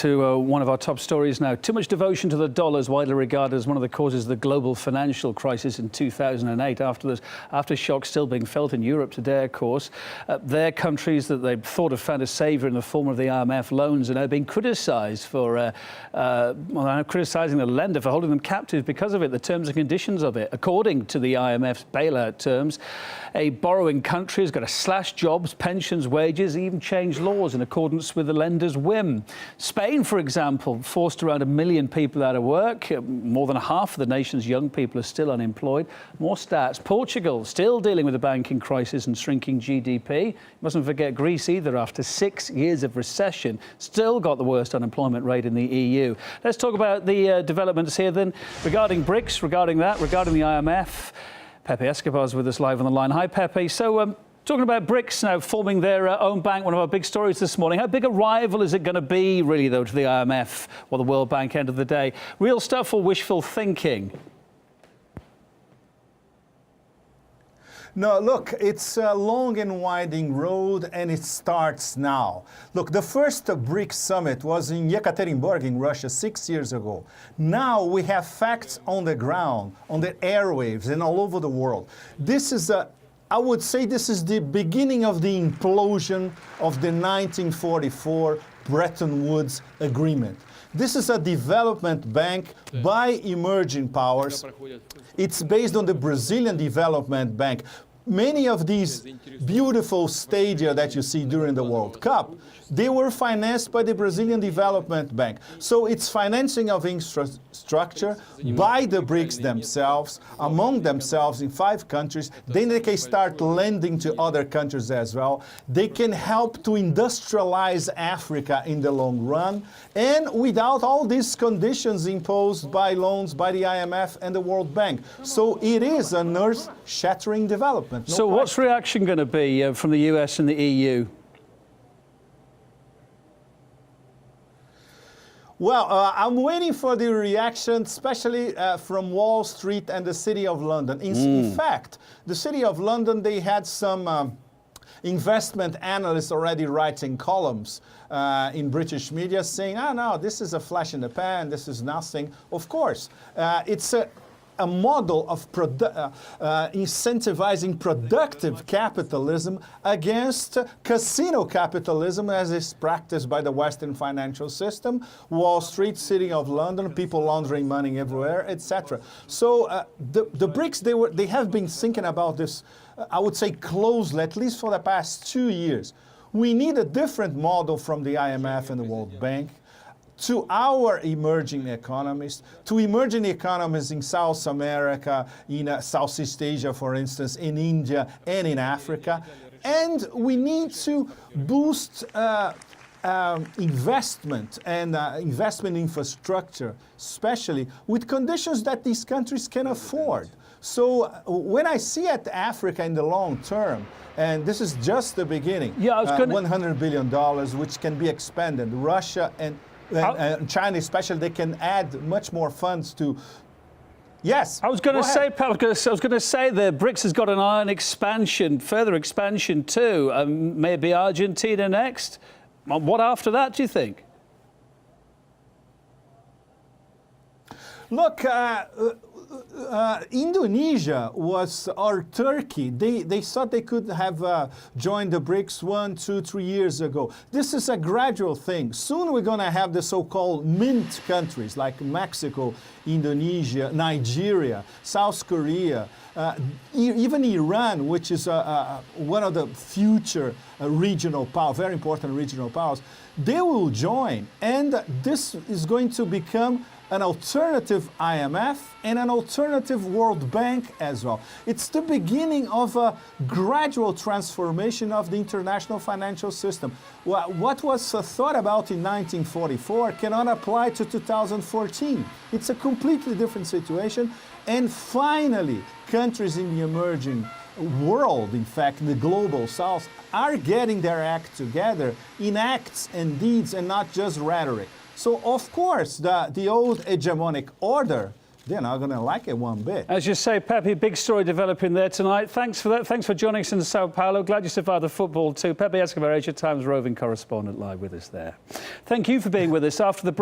to one of our top stories now. Too much devotion to the dollar is widely regarded as one of the causes of the global financial crisis in 2008, aftershock still being felt in Europe today, of course. Their countries that they thought have found a saviour in the form of the IMF loans are now being criticised for criticising the lender for holding them captive because of it, the terms and conditions of it. According to the IMF's bailout terms, a borrowing country has got to slash jobs, pensions, wages, even change laws in accordance with the lender's whim. Spain, for example, forced around 1 million people out of work. More than half of the nation's young people are still unemployed. More stats. Portugal, still dealing with the banking crisis and shrinking GDP. Mustn't forget Greece either, after 6 years of recession. Still got the worst unemployment rate in the EU. Let's talk about the developments here then regarding BRICS, regarding the IMF. Pepe Escobar's with us live on the line. Hi, Pepe. So, talking about BRICS now forming their own bank, one of our big stories this morning. How big a rival is it going to be, really, though, to the IMF or the World Bank end of the day? Real stuff or wishful thinking? No, look, it's a long and winding road, and it starts now. Look, the first BRICS summit was in Yekaterinburg in Russia 6 years ago. Now we have facts on the ground, on the airwaves, and all over the world. This is I would say this is the beginning of the implosion of the 1944 Bretton Woods Agreement. This is a development bank by emerging powers. It's based on the Brazilian Development Bank. Many of these beautiful stadia that you see during the World Cup, they were financed by the Brazilian Development Bank. So it's financing of infrastructure by the BRICS themselves, among themselves in 5 countries. Then they can start lending to other countries as well. They can help to industrialize Africa in the long run, and without all these conditions imposed by loans by the IMF and the World Bank. So it is an earth-shattering development. No so what's reaction going to be from the US and the EU? Well, I'm waiting for the reaction, especially from Wall Street and the City of London. In fact, the City of London, they had some investment analysts already writing columns in British media saying, oh, no, this is a flash in the pan, this is nothing. Of course, it's a model of incentivizing productive capitalism against casino capitalism as is practiced by the Western financial system, Wall Street, City of London, people laundering money everywhere, etc. So the BRICS, they have been thinking about this, I would say, closely, at least for the past 2 years. We need a different model from the IMF and the World Bank to our emerging economies, to emerging economies in South America, in Southeast Asia, for instance, in India and in Africa. And we need to boost investment and investment infrastructure, especially with conditions that these countries can afford. So when I see at Africa in the long term, and this is just the beginning, $100 billion, which can be expanded, Russia and China especially, they can add much more funds to. Yes. I was going to say, Pat, I was going to say the BRICS has got an iron expansion, further expansion too. Maybe Argentina next. What after that, do you think? Look, Indonesia or Turkey, they thought they could have joined the BRICS 1, 2, 3 years ago. This is a gradual thing. Soon we're going to have the so-called mint countries like Mexico, Indonesia, Nigeria, South Korea, even Iran, which is one of the future regional powers, very important regional powers. They will join, and this is going to become an alternative IMF and an alternative World Bank as well. It's the beginning of a gradual transformation of the international financial system. What was thought about in 1944 cannot apply to 2014. It's a completely different situation. And finally, countries in the emerging world, in fact, in the global south, are getting their act together in acts and deeds and not just rhetoric. So, of course, the old hegemonic order they're not going to like it one bit. As you say, Pepe, big story developing there tonight. Thanks for that. Thanks for joining us in Sao Paulo. Glad you survived the football too. Pepe Escobar, Asia Times roving correspondent, live with us there. Thank you for being with us after the break.